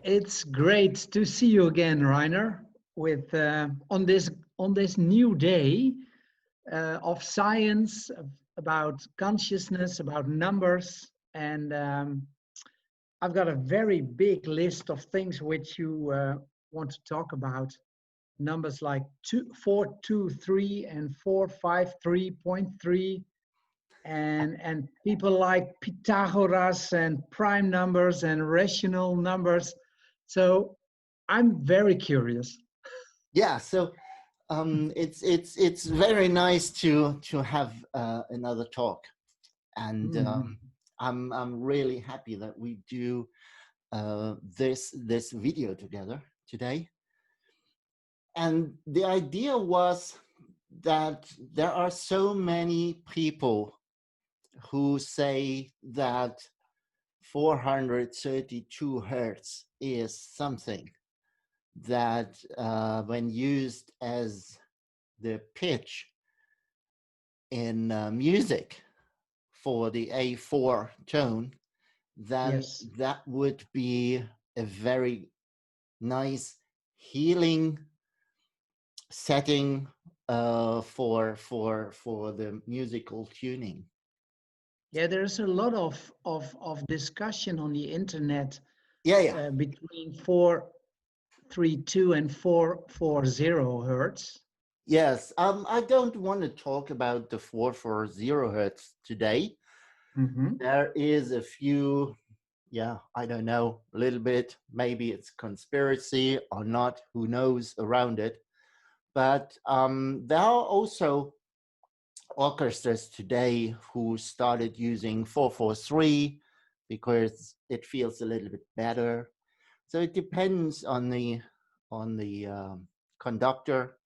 It's great to see you again, Rainer, with on this new day of science, about consciousness, about numbers, and I've got a very big list of things which you want to talk about. Numbers like 423 and 453.3, and people like Pythagoras and prime numbers and rational numbers. So I'm very curious. Yeah, so it's very nice to have another talk, and I'm really happy that we do this video together today. And the idea was that there are so many people who say that 432 hertz is something that when used as the pitch in music for the A4 tone, then Yes. that would be a very nice healing setting for the musical tuning. Yeah, there's a lot of discussion on the internet Yeah. between 432 and 440 hertz. Yes, I don't want to talk about the 440 hertz today. There is a few, I don't know, a little bit, maybe it's conspiracy or not, who knows, around it. But there are also orchestras today who started using 443 because it feels a little bit better. So it depends on the conductor,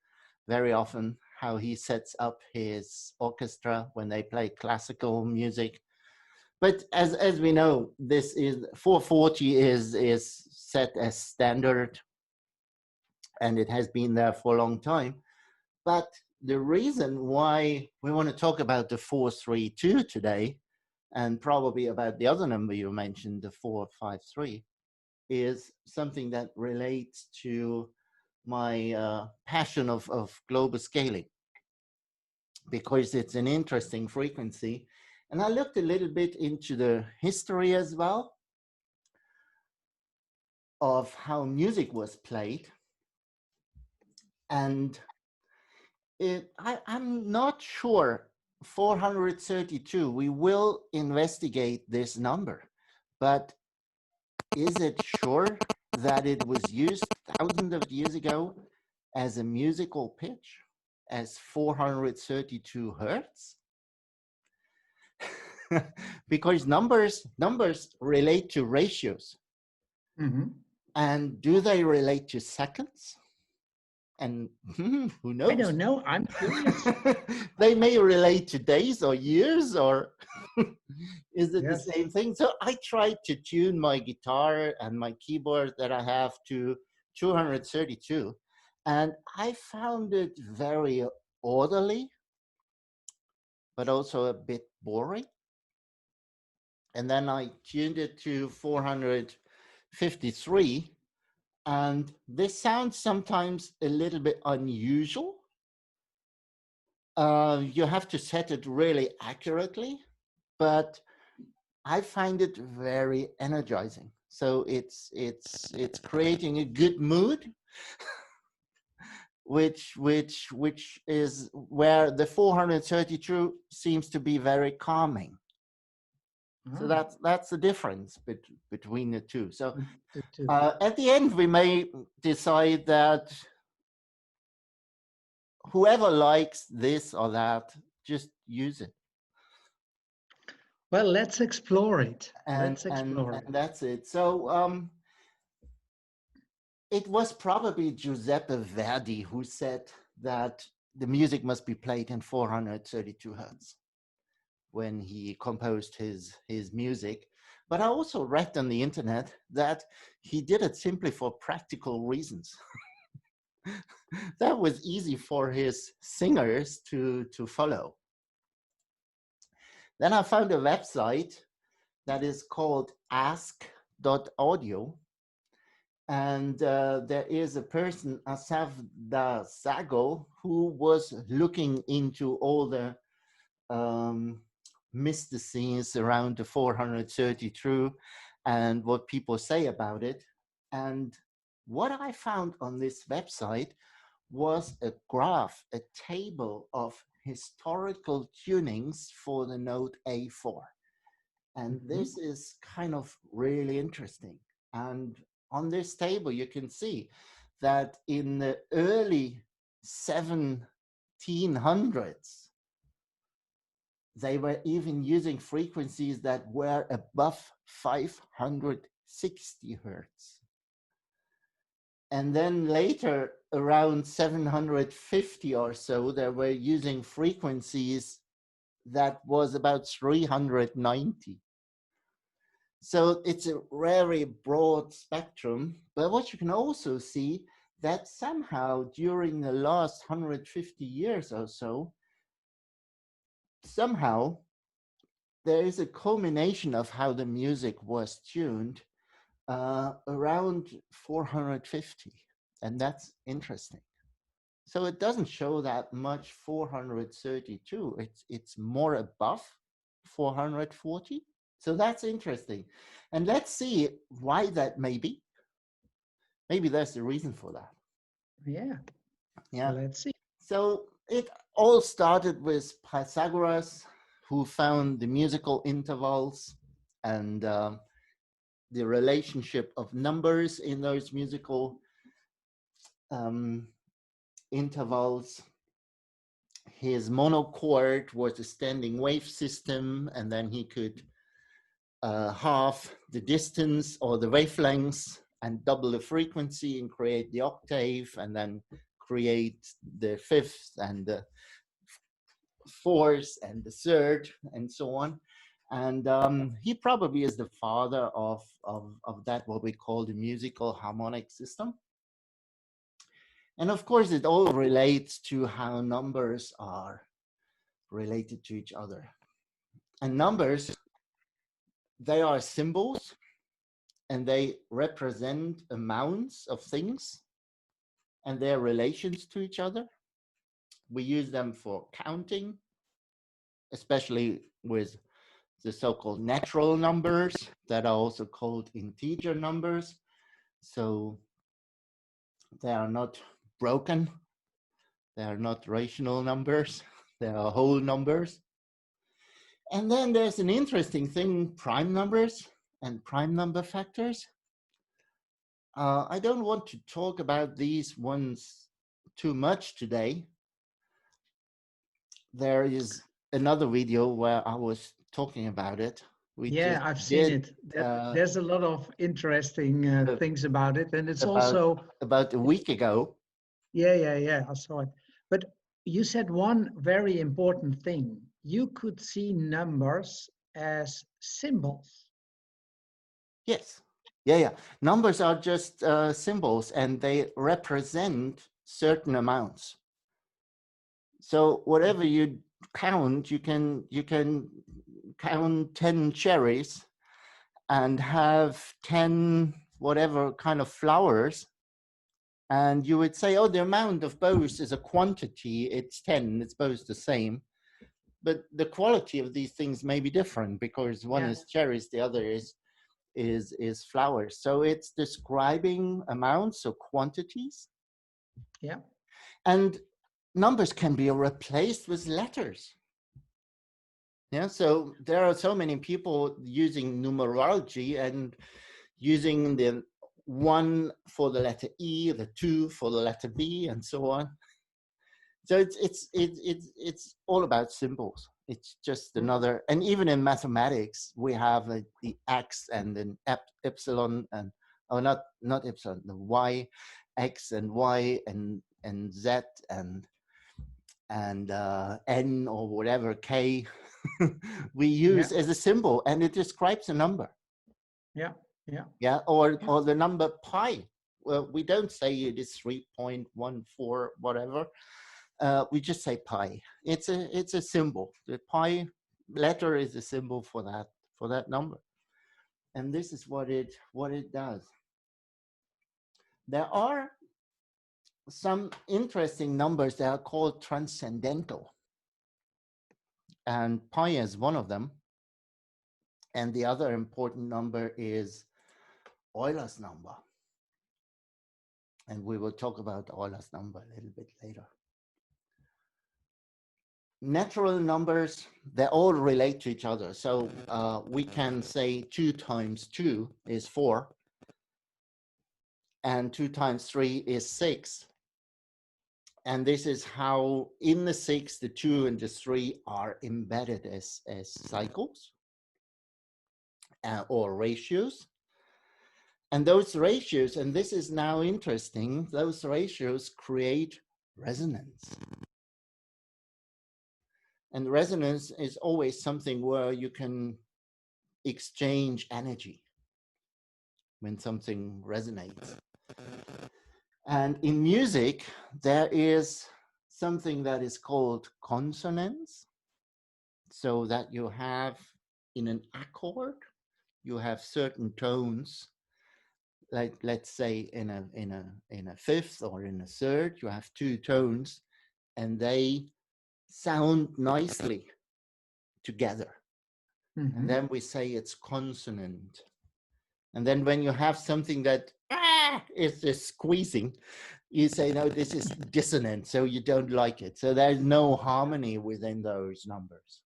very often how he sets up his orchestra when they play classical music. But as we know, this is 440 is set as standard, and it has been there for a long time. But the reason why we want to talk about the 432 today, and probably about the other number you mentioned, the 453, is something that relates to my passion of global scaling, because it's an interesting frequency. And I looked a little bit into the history as well of how music was played. And I'm not sure, 432, we will investigate this number, but is it sure that it was used thousands of years ago as a musical pitch, as 432 hertz? Because numbers relate to ratios. And do they relate to seconds? And who knows? I don't know. I'm curious. They may relate to days or years, or is it Yes. the same thing? So I tried to tune my guitar and my keyboard that I have to 232, and I found it very orderly, but also a bit boring. And then I tuned it to 453, and this sounds sometimes a little bit unusual. You have to set it really accurately, but I find it very energizing. So it's creating a good mood, which is where the 432 seems to be very calming. So that's the difference between the two. So at the end, we may decide that whoever likes this or that, just use it. Well, let's explore it. And that's it. So it was probably Giuseppe Verdi who said that the music must be played in 432 hertz when he composed his music. But I also read on the internet that he did it simply for practical reasons. That was easy for his singers to follow. Then I found a website that is called ask.audio, And there is a person, Asafda Zago, who was looking into all the mysticisms around the 432 and what people say about it. And what I found on this website was a graph, a table of historical tunings for the note A4. And this is kind of really interesting. And on this table, you can see that in the early 1700s, they were even using frequencies that were above 560 hertz. And then later, around 750 or so, they were using frequencies that was about 390. So it's a very broad spectrum. But what you can also see that somehow during the last 150 years or so, somehow there is a culmination of how the music was tuned around 450. And that's interesting. So it doesn't show that much 432. It's more above 440. So that's interesting. And let's see why that may be. Maybe there's a reason for that. Yeah. Yeah. Let's see. So it all started with Pythagoras, who found the musical intervals and the relationship of numbers in those musical intervals. His monochord was a standing wave system, and then he could halve the distance or the wavelengths and double the frequency and create the octave, and then create the fifth and the fourth and the third and so on. And he probably is the father of that, what we call the musical harmonic system. And of course, it all relates to how numbers are related to each other. And numbers, they are symbols, and they represent amounts of things and their relations to each other. We use them for counting, especially with the so-called natural numbers that are also called integer numbers. So they are not broken. They are not rational numbers. They are whole numbers. And then there's an interesting thing, prime numbers and prime number factors. I don't want to talk about these ones too much today. There is another video where I was talking about it. I've seen it. There's a lot of interesting things about it. And it's about a week ago. Yeah, I saw it. But you said one very important thing. You could see numbers as symbols. Yes. Yeah. Numbers are just symbols, and they represent certain amounts. So whatever you count, you can count 10 cherries and have 10 whatever kind of flowers, and you would say, oh, the amount of both is a quantity, it's 10, it's both the same. But the quality of these things may be different, because one is cherries, the other is flowers. So it's describing amounts or quantities. Yeah. And numbers can be replaced with letters. Yeah, so there are so many people using numerology and using the 1 for the letter E, the 2 for the letter B, and so on. So it's all about symbols. It's just another, and even in mathematics, we have the X and an epsilon, and not epsilon, the Y, X and Y and Z and N or whatever K we use as a symbol, and it describes a number. Yeah, or the number pi. Well, we don't say it is 3.14 whatever. We just say pi. It's a symbol. The pi letter is a symbol for that number, and this is what it does. There are some interesting numbers that are called transcendental, and pi is one of them. And the other important number is Euler's number. And we will talk about Euler's number a little bit later. Natural numbers, they all relate to each other. So we can say 2 times 2 is 4, and 2 times 3 is 6. And this is how in the 6, the 2 and the 3 are embedded as cycles or ratios. And those ratios, and this is now interesting, those ratios create resonance. And resonance is always something where you can exchange energy when something resonates. And in music, there is something that is called consonance. So that you have in an accord, you have certain tones. Like let's say in a fifth or in a third, you have 2 tones, and they sound nicely together. Mm-hmm. And then we say it's consonant. And then when you have something that is just squeezing, you say, no, this is dissonant, so you don't like it. So there's no harmony within those numbers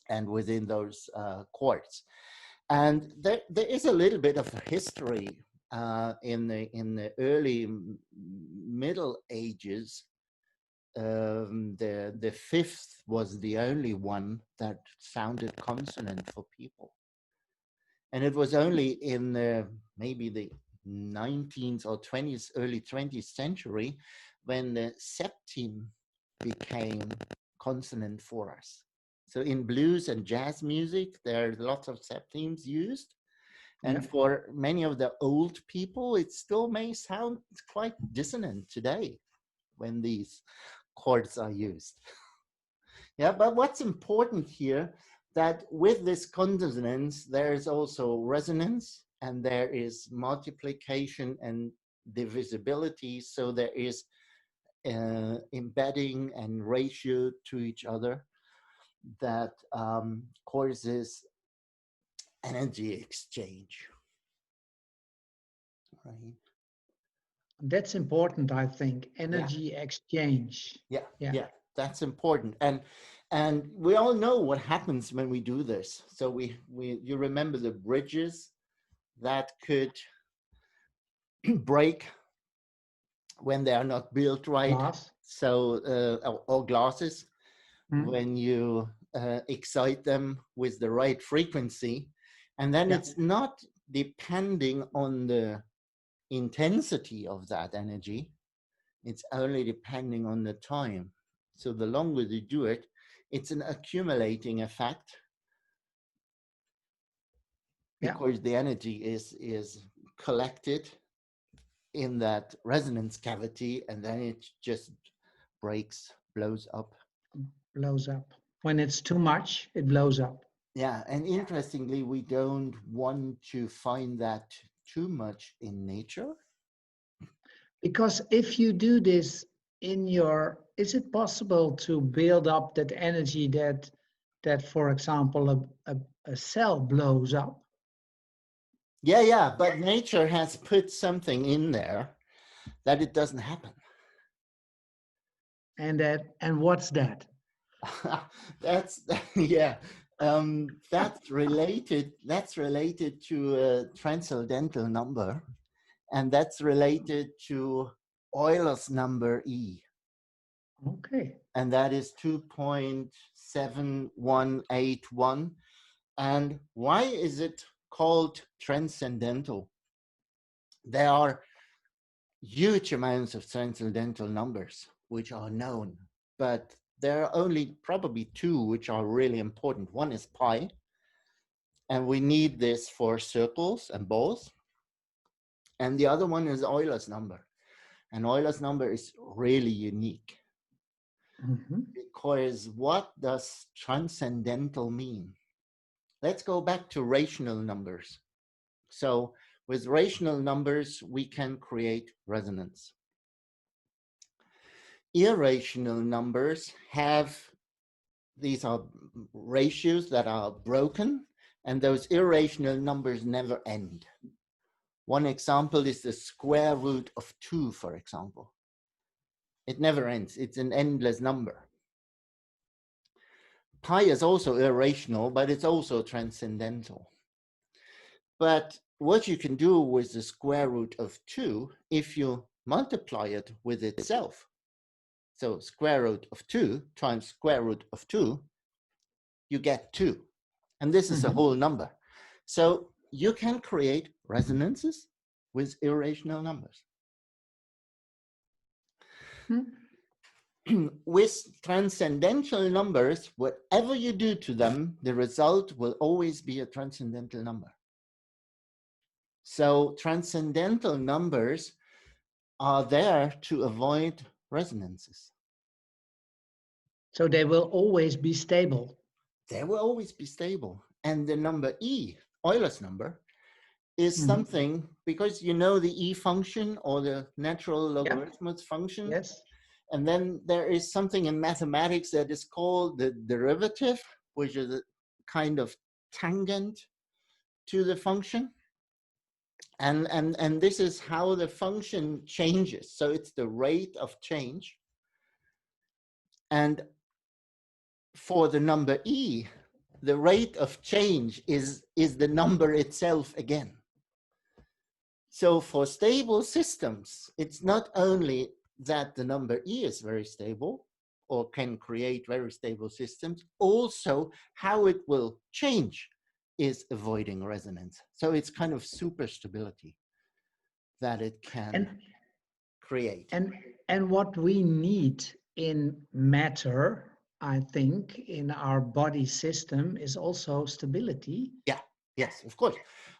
and within those chords. And there is a little bit of history in the early Middle Ages. The fifth was the only one that sounded consonant for people. And it was only in maybe the 19th or 20th, early 20th century when the septime became consonant for us. So in blues and jazz music, there are lots of septimes used. And for many of the old people, it still may sound quite dissonant today when these chords are used. But what's important here, that with this consonance, there is also resonance, and there is multiplication and divisibility. So there is embedding and ratio to each other that causes energy exchange. Right. That's important, I think. Energy exchange. Yeah, that's important. And we all know what happens when we do this. So you remember the bridges that could break when they are not built right. Glass. So or glasses, when you excite them with the right frequency, and then it's not depending on the intensity of that energy, it's only depending on the time. So the longer you do it, it's an accumulating effect, because the energy is collected in that resonance cavity, and then it just breaks, blows up. Blows up. When it's too much, it blows up. Yeah, and interestingly, we don't want to find that too much in nature. Because if you do this is it possible to build up that energy that for example, a cell blows up? Yeah, but nature has put something in there that it doesn't happen. And what's that? That's that's related to a transcendental number, and that's related to Euler's number E. Okay. And that is 2.7181. And why is it called transcendental? There are huge amounts of transcendental numbers which are known, but there are only probably 2 which are really important. One is pi, and we need this for circles and balls. And the other one is Euler's number. And Euler's number is really unique. Because what does transcendental mean? Let's go back to rational numbers. So With rational numbers, we can create resonance. Irrational numbers have, these are ratios that are broken, and those irrational numbers never end. One example is the square root of 2, for example. It never ends. It's an endless number. Pi is also irrational, but it's also transcendental. But what you can do with the square root of 2, if you multiply it with itself, so square root of 2 times square root of 2, you get 2. And this is a whole number. So you can create resonances with irrational numbers. With transcendental numbers, whatever you do to them, the result will always be a transcendental number. So transcendental numbers are there to avoid resonances. So they will always be stable. They will always be stable. And the number E, Euler's number, is something, because you know the E function or the natural logarithmic function. Yes. And then there is something in mathematics that is called the derivative, which is a kind of tangent to the function. And this is how the function changes. So it's the rate of change. And for the number E, the rate of change is the number itself again. So for stable systems, it's not only that the number E is very stable or can create very stable systems, also how it will change is avoiding resonance. So it's kind of super stability that it can create. And what we need in matter, I think, in our body system is also stability. Yeah, yes, of course.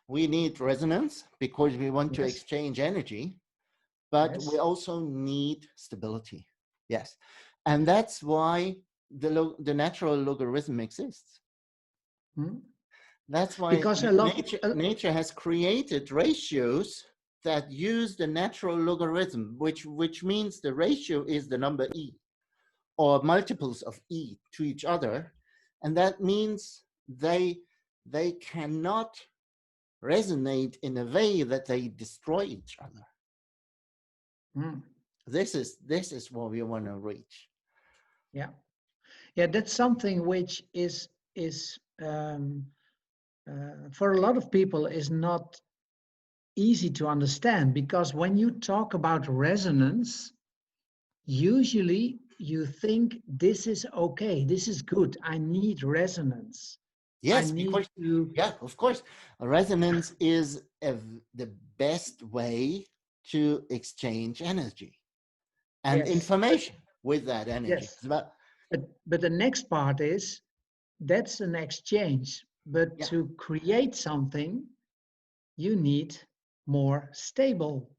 We need resonance because we want to exchange energy, but we also need stability. Yes. And that's why the natural logarithm exists. That's why because nature has created ratios that use the natural logarithm, which means the ratio is the number E or multiples of E to each other. And that means they cannot resonate in a way that they destroy each other. This is what we want to reach. Yeah, that's something which is for a lot of people is not easy to understand, because when you talk about resonance, usually you think this is okay, this is good, I need resonance. Yes, because of course, resonance is the best way to exchange energy and information with that energy. But the next part is, that's an exchange, but to create something, you need more stable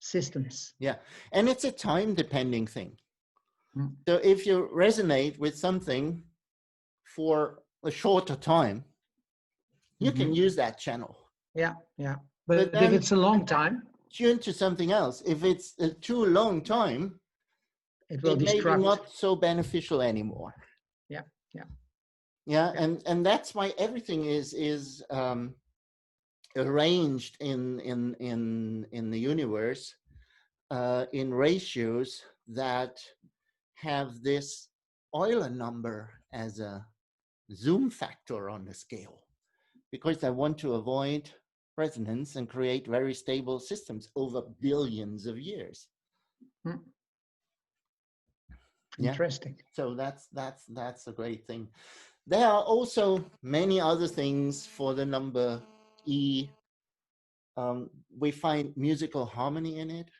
systems. Yeah, and it's a time-depending thing. So if you resonate with something for a shorter time, you can use that channel. Yeah. But if it's a long time, tune to something else. If it's a too long time, it will may be not so beneficial anymore. Yeah, and that's why everything is arranged in the universe in ratios that have this Euler number as a zoom factor on the scale, because I want to avoid resonance and create very stable systems over billions of years. Interesting. So that's a great thing. There are also many other things for the number E. We find musical harmony in it.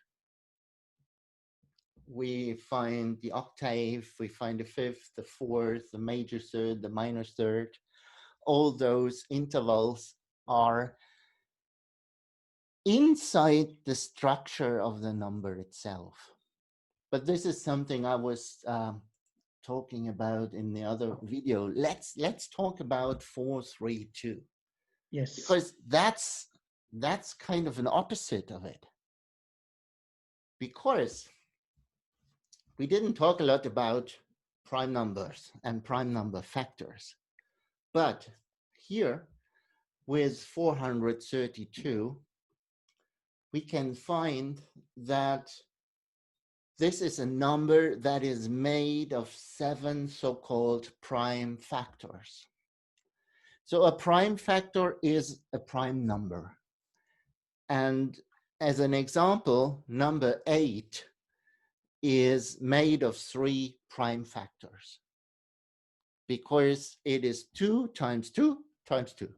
We find the octave, we find the fifth, the fourth, the major third, the minor third. All those intervals are inside the structure of the number itself. But this is something I was talking about in the other video. Let's talk about 4-3-2. Yes. Because that's that's kind of an opposite of it. Because we didn't talk a lot about prime numbers and prime number factors. But here, with 432, we can find that this is a number that is made of 7 so-called prime factors. So a prime factor is a prime number. And as an example, number 8 is made of 3 prime factors because it is 2 times 2 times 2.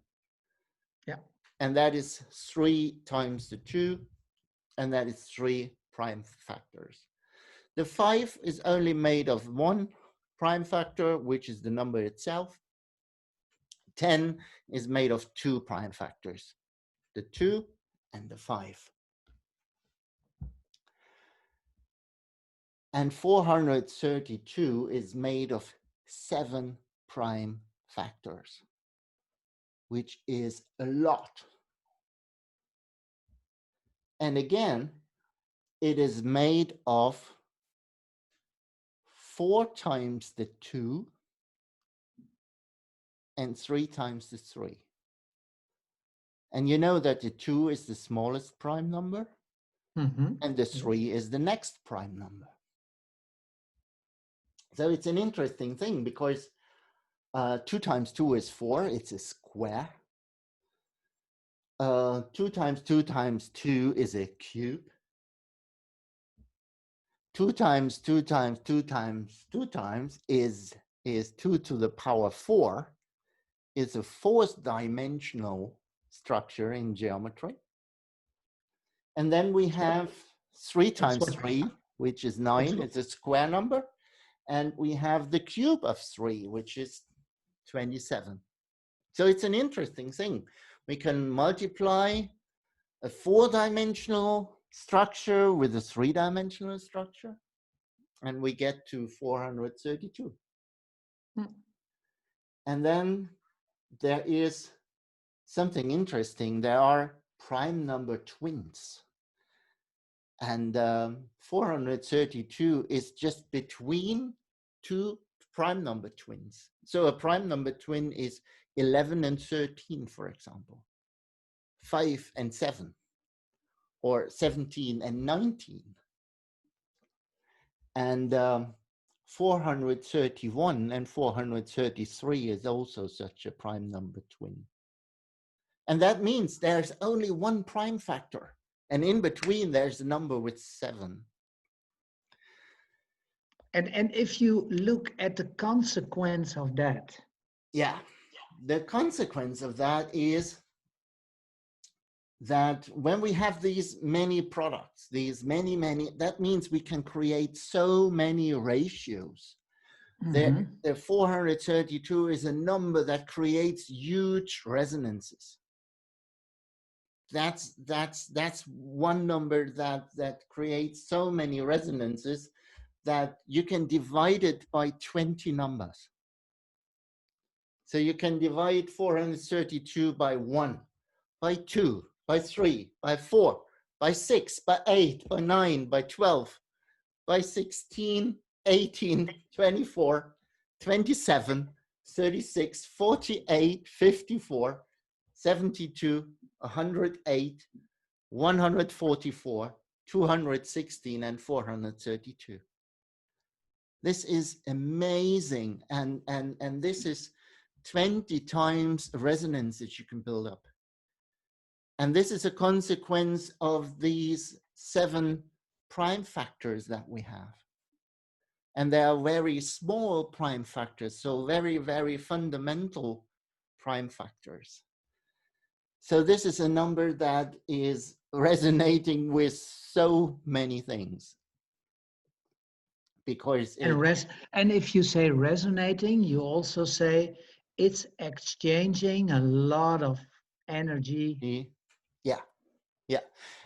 Yeah. And that is 3 times the 2, and that is 3 prime factors. The 5 is only made of 1 prime factor, which is the number itself. 10 is made of 2 prime factors, the 2 and the 5. And 432 is made of 7 prime factors, which is a lot. And again, it is made of 4 times the 2 and 3 times the 3. And you know that the 2 is the smallest prime number, and the 3 is the next prime number. So it's an interesting thing because 2 times 2 is 4, it's a square. 2 times 2 times 2 is a cube. 2 times 2 times 2 times 2 times is 2 to the power 4. It's a 4th dimensional structure in geometry. And then we have 3 times 3, which is 9. It's a square number. And we have the cube of 3, which is 27. So it's an interesting thing. We can multiply a 4-dimensional structure with a 3-dimensional structure, and we get to 432. And then there is something interesting. There are prime number twins. And 432 is just between 2 prime number twins. So a prime number twin is 11 and 13, for example, 5 and 7, or 17 and 19. And 431 and 433 is also such a prime number twin. And that means there's only 1 prime factor. And in between, there's a number with 7. And if you look at the consequence of that. Yeah, the consequence of that is that when we have these many products, these many, that means we can create so many ratios. The 432 is a number that creates huge resonances. That's one number that creates so many resonances that you can divide it by 20 numbers. So you can divide 432 by 1, by 2, by 3, by 4, by 6, by 8, by 9, by 12, by 16, 18, 24, 27, 36, 48, 54, 72, 108, 144, 216, and 432. This is amazing, and this is 20 times resonance that you can build up. And this is a consequence of these 7 prime factors that we have. And they are very small prime factors, so very, very fundamental prime factors. So this is a number that is resonating with so many things. Because and if you say resonating, you also say it's exchanging a lot of energy. Yeah.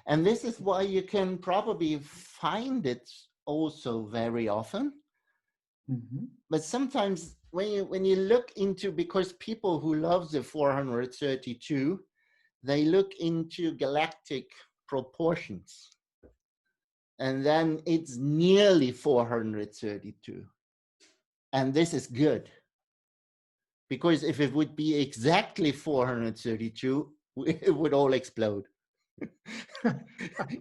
And this is why you can probably find it also very often. But sometimes when you look into, because people who love the 432, they look into galactic proportions. And then it's nearly 432. And this is good. Because if it would be exactly 432, it would all explode.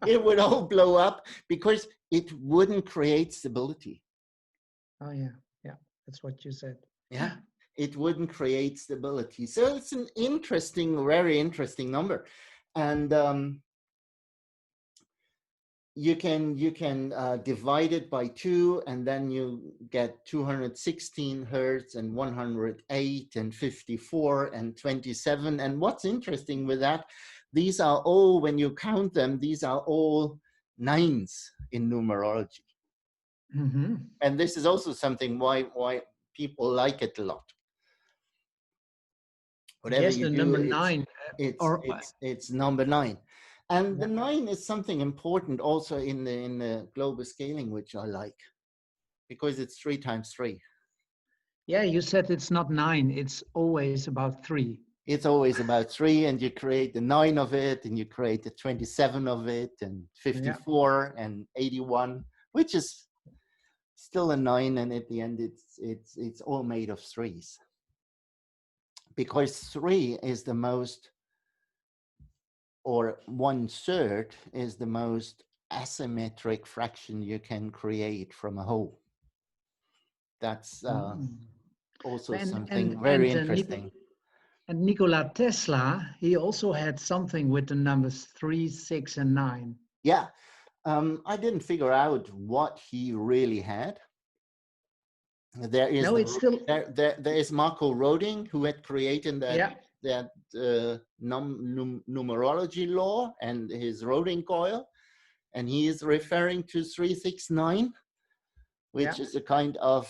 It would all blow up because it wouldn't create stability. Oh yeah, yeah, that's what you said. Yeah, it wouldn't create stability. So it's an interesting, very interesting number. And you can divide it by 2, and then you get 216 hertz and 108 and 54 and 27. And what's interesting with that, these are all, when you count them, these are all 9s in numerology. Mm-hmm. And this is also something why people like it a lot. Whatever Yes, you the do, number 9. it's number 9. And Yeah. the 9 is something important also in the global scaling, which I like, because it's 3 times 3. Yeah, you said it's not 9, it's always about 3. It's always about 3, and you create the 9 of it, and you create the 27 of it, and 54 and 81, which is still a 9, and at the end it's all made of 3s. Because 3 is the most, or 1/3 is the most asymmetric fraction you can create from a whole. That's also something very interesting. And Nikola Tesla, he also had something with the numbers 3, 6, and 9. Yeah, I didn't figure out what he really had. There is there is Marco Rodin, who had created that numerology law and his Rodin coil, and he is referring to 369, which is a kind of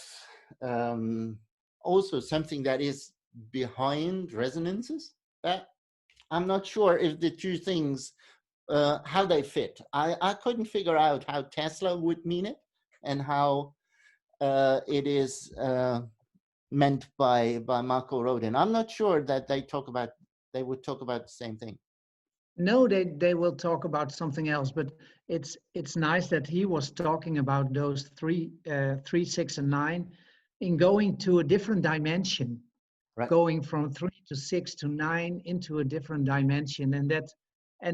also something that is behind resonances. I'm not sure if the two things how they fit. I couldn't figure out how Tesla would mean it and how it is meant by Marco Rodin. I'm not sure that they would talk about the same thing. No, they will talk about something else, but it's nice that he was talking about those 3, 6, and 9 in going to a different dimension, right. Going from 3 to 6 to 9 into a different dimension, and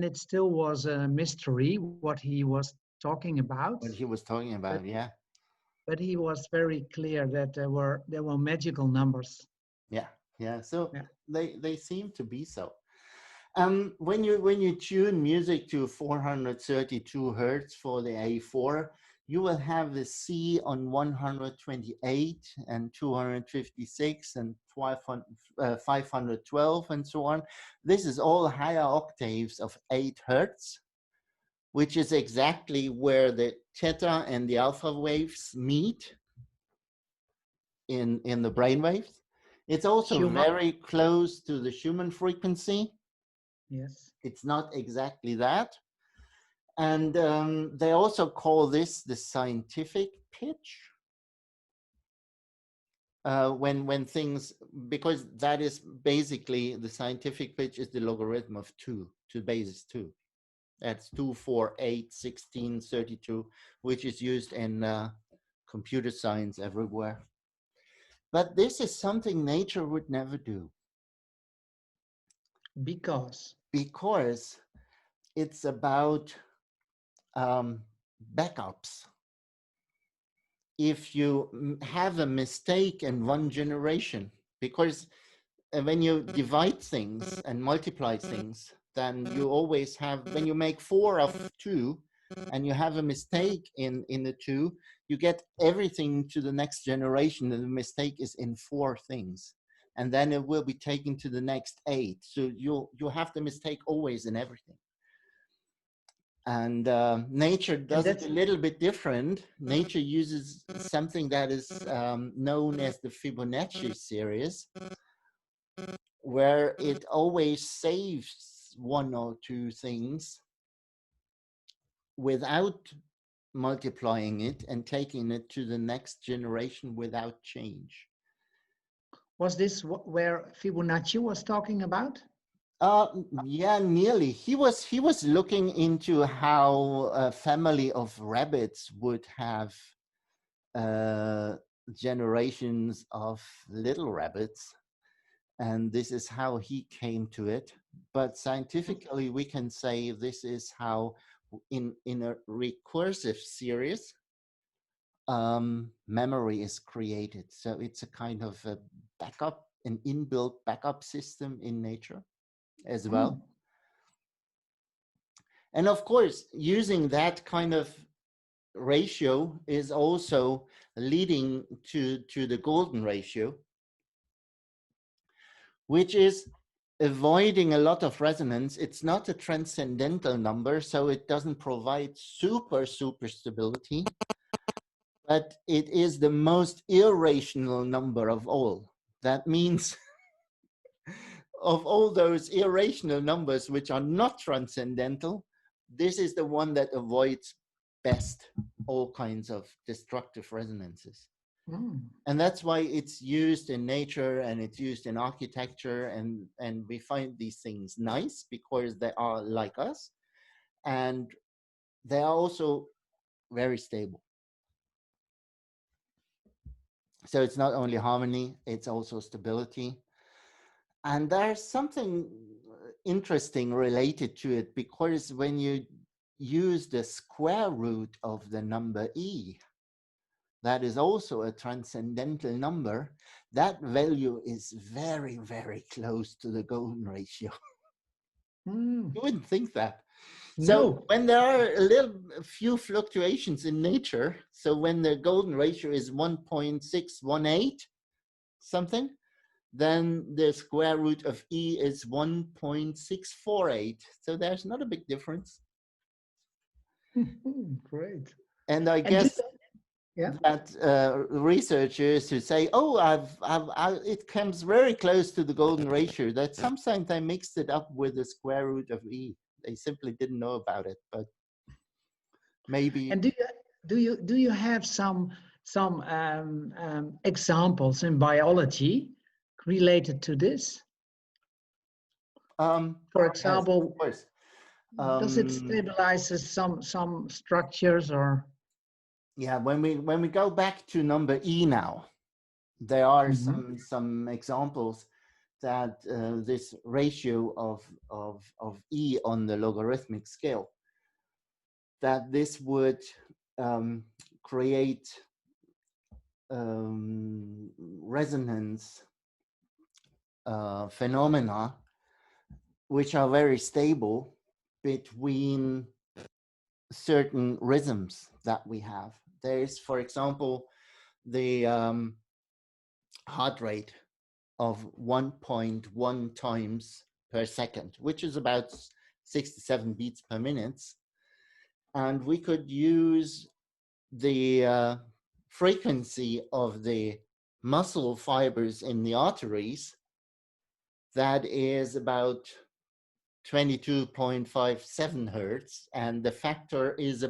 it still was a mystery what he was talking about. What he was talking about, yeah. But he was very clear that there were magical numbers. Yeah. So they seem to be so. When you tune music to 432 hertz for the A4, you will have the C on 128 and 256 and 512 and so on. This is all higher octaves of 8 hertz, which is exactly where the theta and the alpha waves meet in the brain waves. It's also very close to the Schumann frequency. Yes. It's not exactly that. And they also call this the scientific pitch. When things, because that is basically the scientific pitch is the logarithm of 2 to basis 2. That's 2, 4, 8, 16, 32, which is used in computer science everywhere. But this is something nature would never do. Because it's about backups. If you have a mistake in one generation, because when you divide things and multiply things, then you always have, when you make 4 of 2 and you have a mistake in the 2, you get everything to the next generation, and the mistake is in 4 things. And then it will be taken to the next 8. So you'll have the mistake always in everything. And nature does it a little bit different. Nature uses something that is known as the Fibonacci series, where it always saves 1 or 2 things without multiplying it and taking it to the next generation without change. Was this where Fibonacci was talking about? Yeah, nearly. He was looking into how a family of rabbits would have generations of little rabbits, and this is how he came to it. But scientifically, we can say this is how, in a recursive series, memory is created. So it's a kind of a backup, an inbuilt backup system in nature as well. And of course, using that kind of ratio is also leading to the golden ratio, which is avoiding a lot of resonance. It's not a transcendental number, so it doesn't provide super stability, but it is the most irrational number of all. That means of all those irrational numbers which are not transcendental, this is the one that avoids best all kinds of destructive resonances. And that's why it's used in nature and it's used in architecture, and we find these things nice because they are like us, and they are also very stable. So it's not only harmony, it's also stability. And there's something interesting related to it, because when you use the square root of the number e, that is also a transcendental number, that value is very, very close to the golden ratio. You wouldn't think that. No. So when there are a few fluctuations in nature, so when the golden ratio is 1.618 something, then the square root of e is 1.648. So there's not a big difference. Great. And I guess yeah, that researchers who say, oh, it comes very close to the golden ratio, that sometimes they mixed it up with the square root of e. They simply didn't know about it, but maybe. And do you have some examples in biology related to this? For example, yes, of course. Does it stabilize some structures or? Yeah, when we go back to number e now, there are some examples that this ratio of e on the logarithmic scale, that this would create resonance phenomena which are very stable between certain rhythms that we have. There is, for example, the heart rate of 1.1 times per second, which is about 67 beats per minute. And we could use the frequency of the muscle fibers in the arteries, that is about 22.57 hertz, and the factor is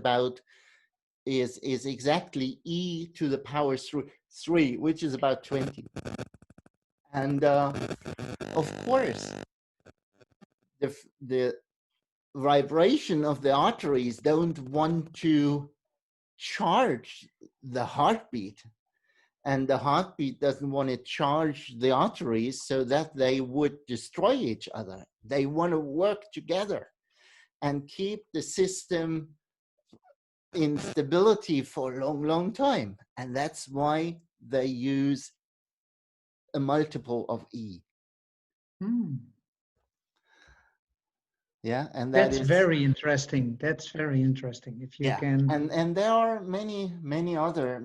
exactly e to the power 3, which is about 20. And of course, the vibration of the arteries don't want to charge the heartbeat, and the heartbeat doesn't want to charge the arteries so that they would destroy each other. They want to work together and keep the system in stability for a long time. And that's why they use a multiple of E. Yeah, and that's very interesting. That's very interesting. If you can. And there are many other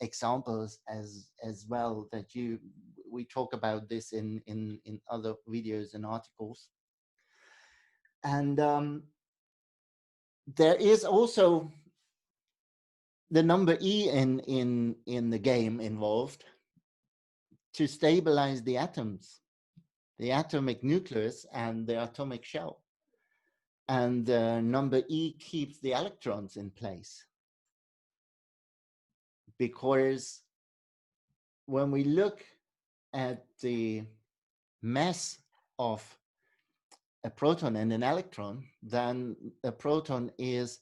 examples as well that we talk about this in other videos and articles. And there is also the number E in the game involved to stabilize the atoms, the atomic nucleus and the atomic shell. And number E keeps the electrons in place. Because when we look at the mass of a proton and an electron, then a proton is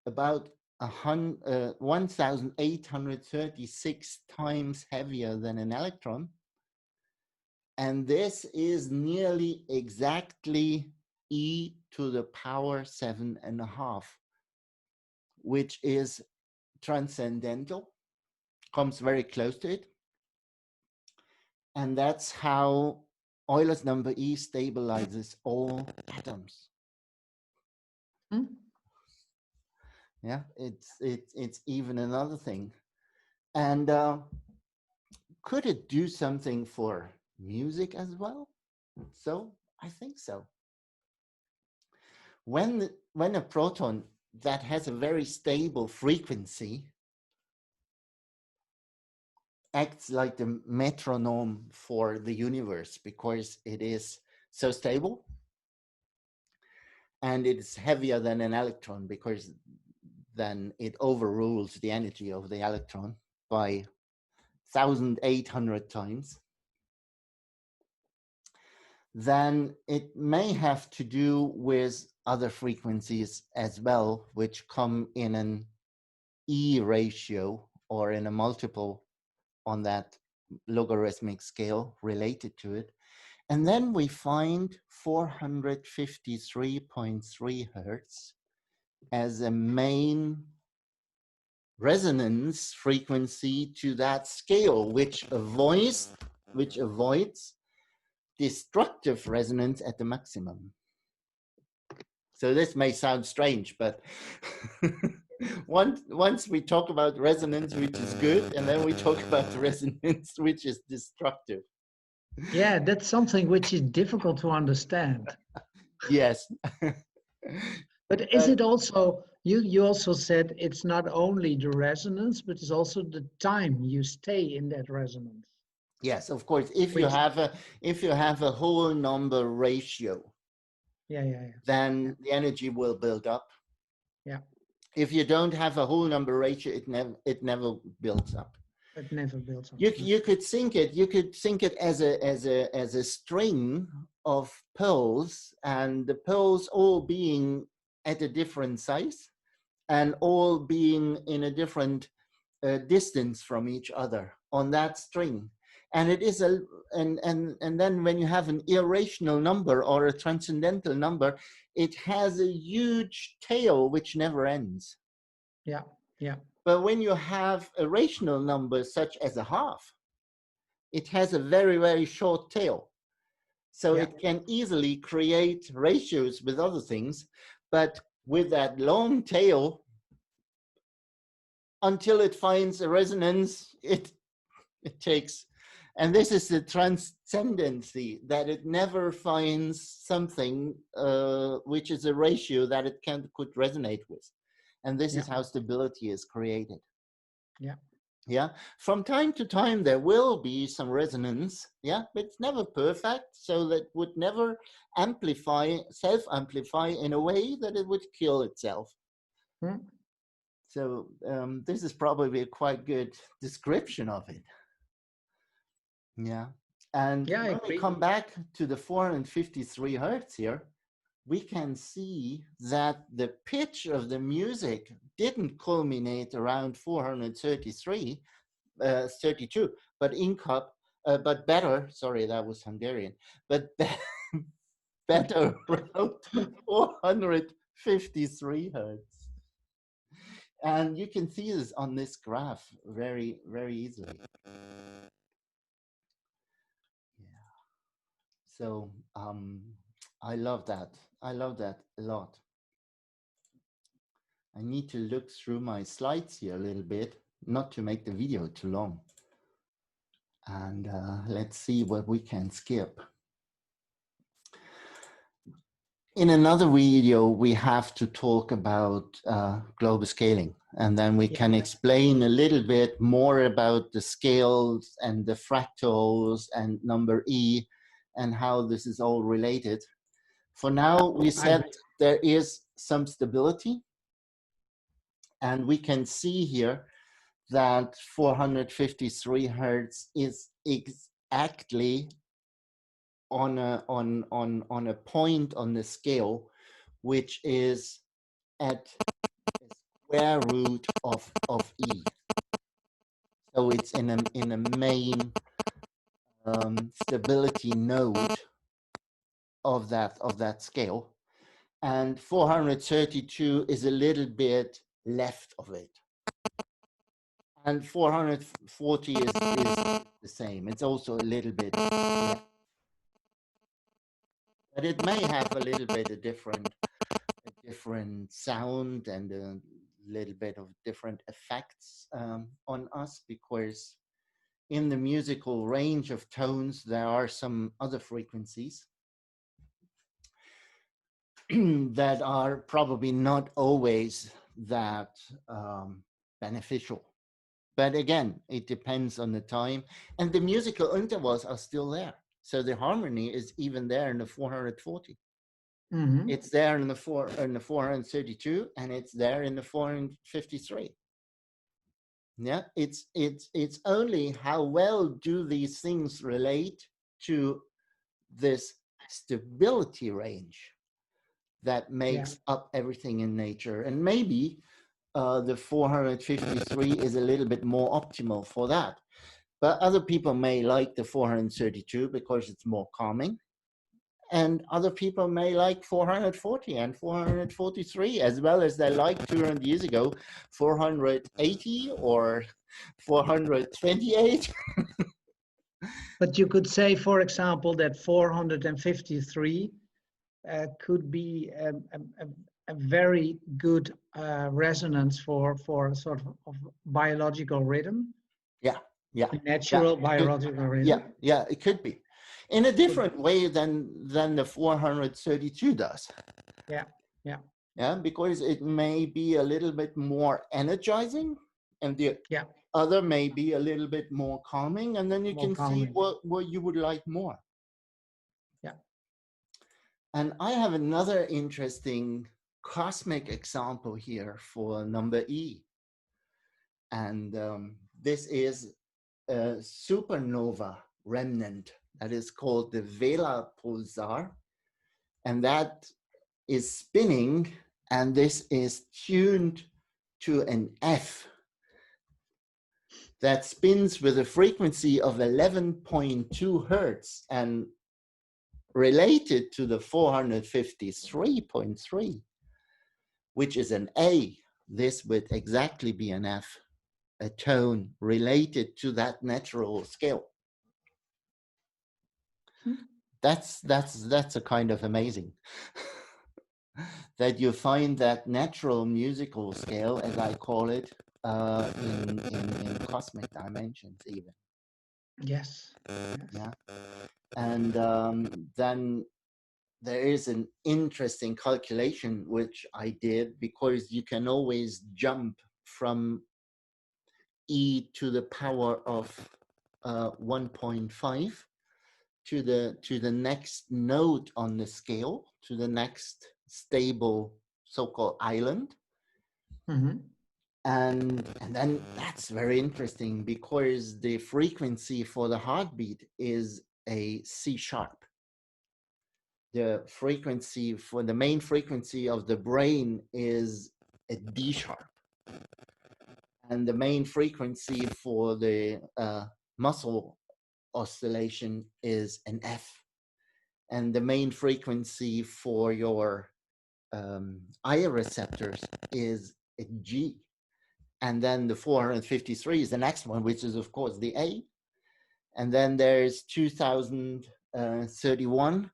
about 1,836 times heavier than an electron. And this is nearly exactly e to the power 7.5, which is transcendental, comes very close to it. And that's how Euler's number E stabilizes all atoms. Hmm? Yeah, it's even another thing. And could it do something for music as well? So I think so. When a proton that has a very stable frequency acts like the metronome for the universe, because it is so stable, and it is heavier than an electron, because then it overrules the energy of the electron by 1,800 times, then it may have to do with other frequencies as well, which come in an E ratio or in a multiple on that logarithmic scale related to it. And then we find 453.3 hertz as a main resonance frequency to that scale, which avoids destructive resonance at the maximum. So this may sound strange, but once we talk about resonance, which is good, and then we talk about resonance, which is destructive. Yeah, that's something which is difficult to understand. Yes. But is it also, you also said it's not only the resonance, but it's also the time you stay in that resonance. Yes, of course. If you have a whole number ratio, then the energy will build up. Yeah. If you don't have a whole number ratio, it never builds up. It never builds up. You could think it as a string of pearls, and the pearls all being at a different size and all being in a different distance from each other on that string. And it is and then when you have an irrational number or a transcendental number, it has a huge tail which never ends. Yeah, yeah. But when you have a rational number such as a half, it has a very, very short tail. So it can easily create ratios with other things, but with that long tail, until it finds a resonance, it takes. And this is the transcendency, that it never finds something which is a ratio that it could resonate with. And this is how stability is created. Yeah. Yeah. From time to time, there will be some resonance. Yeah. But it's never perfect. So that would never self-amplify in a way that it would kill itself. Hmm. So this is probably a quite good description of it. Yeah. And when we come back to the 453 hertz here, we can see that the pitch of the music didn't culminate around 432, but but better, sorry, that was Hungarian, but better around 453 hertz. And you can see this on this graph very, very easily. So I love that. I love that a lot. I need to look through my slides here a little bit, not to make the video too long. And let's see what we can skip. In another video, we have to talk about global scaling, and then we can explain a little bit more about the scales and the fractals and number E and how this is all related. For now, we said there is some stability, and we can see here that 453 hertz is exactly on a point on the scale which is at the square root of E. So it's in a main stability node of that scale, and 432 is a little bit left of it, and 440 is the same. It's also a little bit left, but it may have a little bit of different sound and a little bit of different effects on us, because in the musical range of tones there are some other frequencies that are probably not always that beneficial. But again, it depends on the time, and the musical intervals are still there. So the harmony is even there in the 440. Mm-hmm. It's there in the 432, and it's there in the 453. Yeah, it's only how well do these things relate to this stability range that makes up everything in nature. And maybe the 453 is a little bit more optimal for that. But other people may like the 432 because it's more calming. And other people may like 440 and 443, as well as they liked 200 years ago, 480 or 428. But you could say, for example, that 453 could be a very good resonance for a sort of biological rhythm. Yeah, yeah, A natural yeah, biological rhythm. Yeah, it could be in a different way than the 432 does. Yeah, because it may be a little bit more energizing, and the other may be a little bit more calming, and then you can see what you would like more. Yeah. And I have another interesting cosmic example here for number E. And this is a supernova remnant that is called the Vela pulsar. And that is spinning, and this is tuned to an F that spins with a frequency of 11.2 hertz and related to the 453.3, which is an A. This would exactly be an F, a tone related to that natural scale. That's a kind of amazing that you find that natural musical scale, as I call it, in cosmic dimensions even. Yes. Yeah. And then there is an interesting calculation which I did, because you can always jump from e to the power of 1.5 to the next node on the scale, to the next stable so-called island. Mm-hmm. And then that's very interesting, because the frequency for the heartbeat is a C sharp. The frequency for the main frequency of the brain is a D sharp. And the main frequency for the muscle oscillation is an F. And the main frequency for your eye receptors is a G. And then the 453 is the next one, which is, of course, the A. And then there's 2031,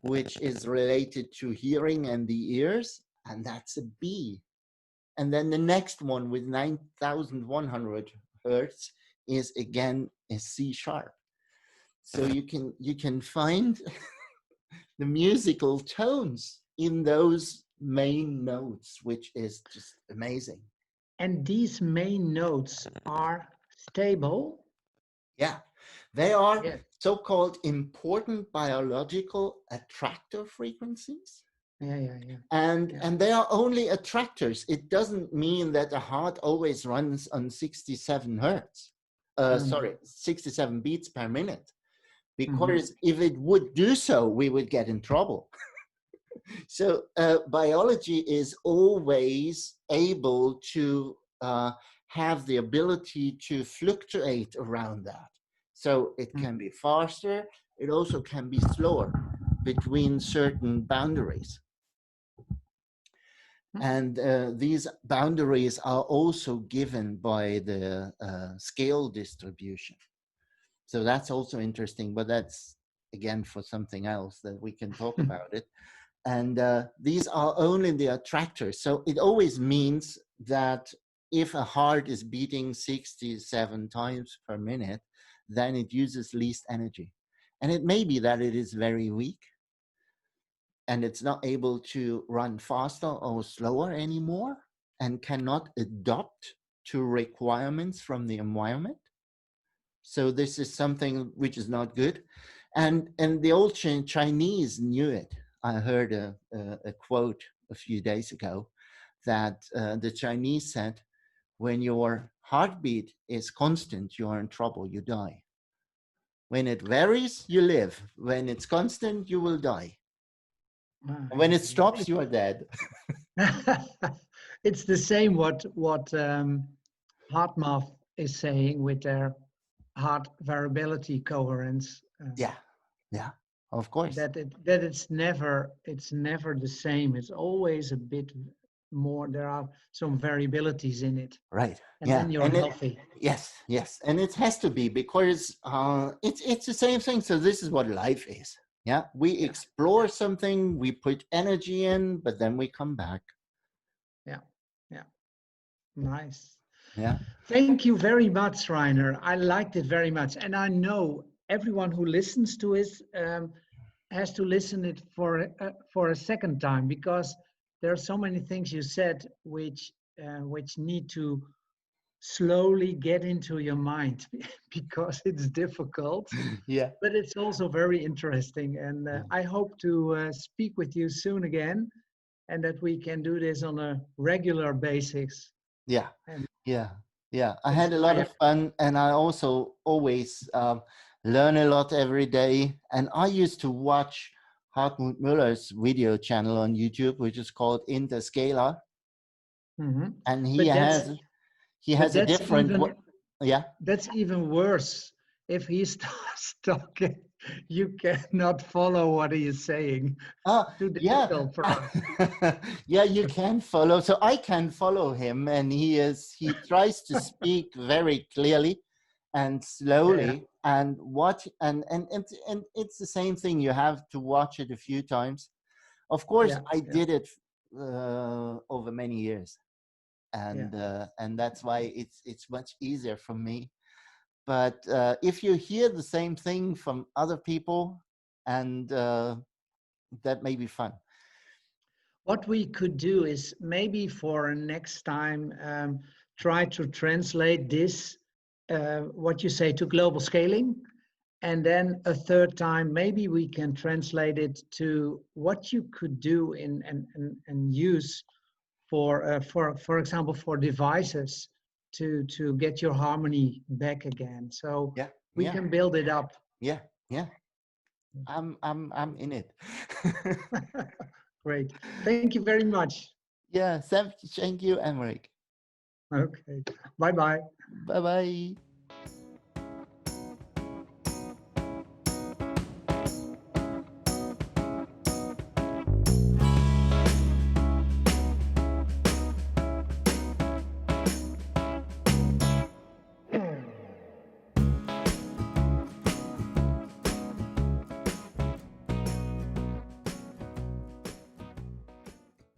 which is related to hearing and the ears, and that's a B. And then the next one with 9,100 hertz is again a C sharp. So you can find the musical tones in those main notes, which is just amazing. And these main notes are stable? Yeah, they are so-called important biological attractor frequencies. And they are only attractors. It doesn't mean that the heart always runs on 67 hertz. 67 beats per minute. because if it would do so, we would get in trouble. So biology is always able to have the ability to fluctuate around that. So it can be faster, it also can be slower between certain boundaries. And these boundaries are also given by the scale distribution. So that's also interesting, but that's again for something else that we can talk about it. And these are only the attractors. So it always means that if a heart is beating 67 times per minute, then it uses least energy. And it may be that it is very weak and it's not able to run faster or slower anymore and cannot adapt to requirements from the environment. So this is something which is not good. And the old Chinese knew it. I heard a quote a few days ago that the Chinese said, when your heartbeat is constant, you are in trouble, you die. When it varies, you live. When it's constant, you will die. When it stops, you are dead. It's the same what HeartMath is saying with their heart variability coherence. Yeah, yeah, of course. That it's never the same. It's always a bit more. There are some variabilities in it. Right. And yeah. then you're healthy. Yes, yes, and it has to be because it's the same thing. So this is what life is. Yeah, we explore something, we put energy in, but then we come back. Yeah, yeah, nice. Yeah. Thank you very much, Rainer. I liked it very much, and I know everyone who listens to it has to listen it for a second time, because there are so many things you said which need to slowly get into your mind because it's difficult. Yeah. But it's also very interesting, and I hope to speak with you soon again, and that we can do this on a regular basis. Yeah. And Yeah. I had a lot of fun, and I also always learn a lot every day. And I used to watch Hartmut Müller's video channel on YouTube, which is called Interscalar. And he has a different that's even worse. If he starts talking, you cannot follow what he is saying. Too difficult for us. Yeah, you can follow. So I can follow him, and he tries to speak very clearly and slowly. And it's the same thing. You have to watch it a few times. Of course, I did it over many years. And that's why it's much easier for me. But if you hear the same thing from other people, and that may be fun. What we could do is maybe for next time try to translate this, what you say, to global scaling. And then a third time, maybe we can translate it to what you could do and use for example, for devices to get your harmony back again. So we can build it up. Yeah. I'm in it. Great. Thank you very much. Yeah, thank you, Emrik. Okay. Bye-bye. Bye-bye.